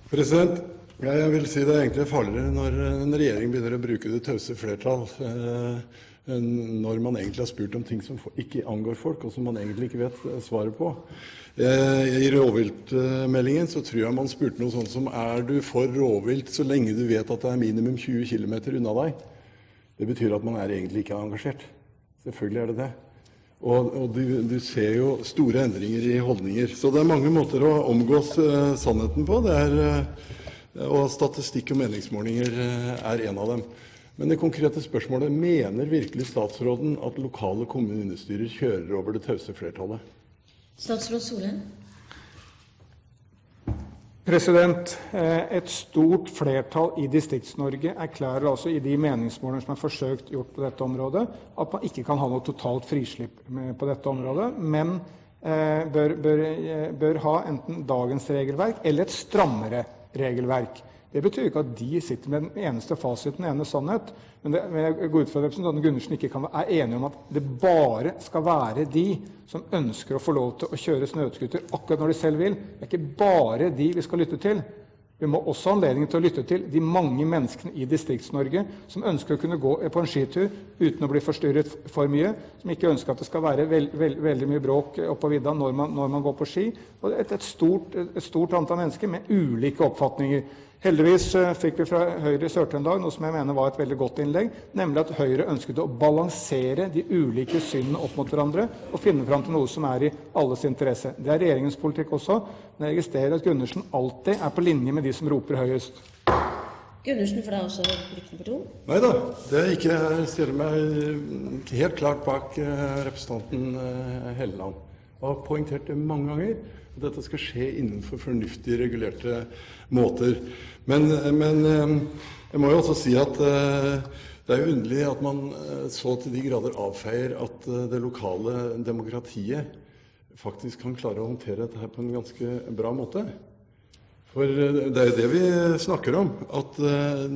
President, jeg vil si det er egentlig farligere når en regjering begynner å bruke det tause flertall når man egentlig har spurt om ting som ikke angår folk, og som man egentlig ikke vet svaret på. I rovviltmeldingen så tror jeg man spurte noe sånt som du for rovvilt så lenge du vet at det minimum 20 kilometer unna deg? Det betyr at man egentlig ikke engasjert. Selvfølgelig det det. Og du ser jo store endringer i holdninger. Så det mange måter å omgås sannheten på. Og statistikk og meningsmålinger en av dem. Men det konkrete spørsmålet, mener virkelig statsråden at lokale kommunestyrer kjører over det tause flertallet? Statsråd Solheim. President, et stort flertall i Distrikts-Norge erklærer altså i de meningsmålene som forsøkt gjort på dette området, at man ikke kan ha noe totalt frislipp på dette området, men bør ha enten dagens regelverk eller et strammere regelverk. Det betyr ikke at de sitter med den eneste fasiten, den ene sannhet, men jeg går ut fra at representanten Gundersen ikke er enig om at det bare skal være de som ønsker å få lov til å kjøre snøscooter akkurat når de selv vil. Det ikke bare de vi skal lytte til. Vi må også ha anledning til å lytte til de mange menneskene i Distrikts-Norge som ønsker å kunne gå på en skitur uten å bli forstyrret for mye, som ikke ønsker at det skal være veldig mye bråk oppå vidda når man går på ski, og et stort antall mennesker med ulike oppfatninger. Heldigvis fikk vi fra Høyre i Sør-Trøndelag noe som jeg mener var et veldig godt innlegg, nemlig at Høyre ønsket å balansere de ulike synene opp mot hverandre og finne fram til noe som i alles interesse. Det regjeringens politikk også, men jeg registrerer at Gundersen alltid på linje med de som roper høyest. Gundersen, for deg også replikk nummer 2. Neida, det ikke. Jeg stiller meg helt klart bak representanten Helleland. Og har poengtert det mange ganger. Dette skal skje innenfor fornuftig regulerte måter. Men jeg må jo også si at det jo underlig at man så til de grader avfeier at det lokale demokratiet faktisk kan klare å håndtere dette her på en ganske bra måte. For det jo det vi snakker om, at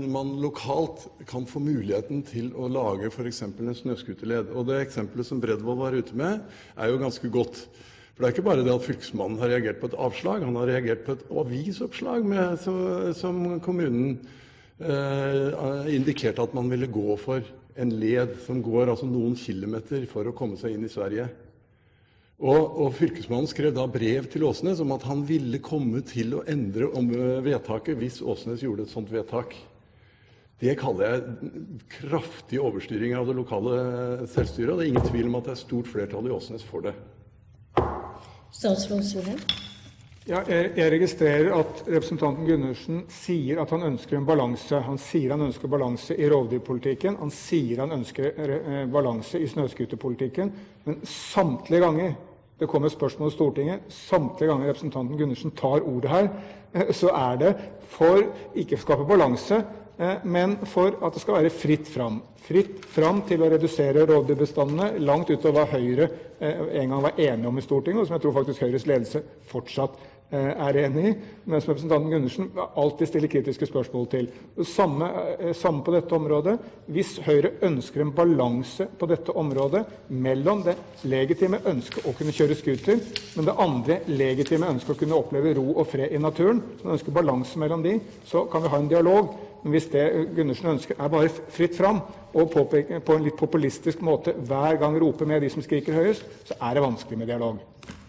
man lokalt kan få muligheten til å lage for eksempel en snøskuterled. Og det eksempelet som Bredvold var ute med, jo ganske godt. For det ikke bare det at fylkesmannen har reagert på et avslag, han har reagert på et avisoppslag som kommunen indikerte at man ville gå for en led som går altså noen kilometer for å komme seg inn i Sverige. Og fylkesmannen skrev da brev til Åsnes om at han ville komme til å endre om vedtaket hvis Åsnes gjorde et sånt vedtak. Det kaller jeg kraftig overstyring av det lokale selvstyret, og det ingen tvil om at det stort flertall i Åsnes for det. Statsråd Solheim. Ja, jeg registrerer at representanten Gundersen sier at han ønsker en balanse. Han sier han ønsker balanse i rovdyrpolitikken. Han sier han ønsker balanse i snøskuterpolitikken. Men samtlige ganger det kommer spørsmål i Stortinget, samtlige ganger representanten Gundersen tar ordet her, så det for ikke å skape balanse, men for at det skal være fritt fram. Fritt fram til å redusere rovdyrbestandene langt utover hva Høyre en gang var enige om i Stortinget, og som jeg tror faktisk Høyres ledelse fortsatt enig i, men som representanten Gundersen alltid stiller kritiske spørsmål til. Samme på dette området. Hvis Høyre ønsker en balanse på dette området mellom det legitime ønsket å kunne kjøre skuter, men det andre legitime ønsket å kunne oppleve ro og fred i naturen, som ønsker balanse mellom de, så kan vi ha en dialog. Men hvis det Gundersen ønsker bare fritt fram, og på en litt populistisk måte hver gang roper med de som skriker høyest, så det vanskelig med dialog.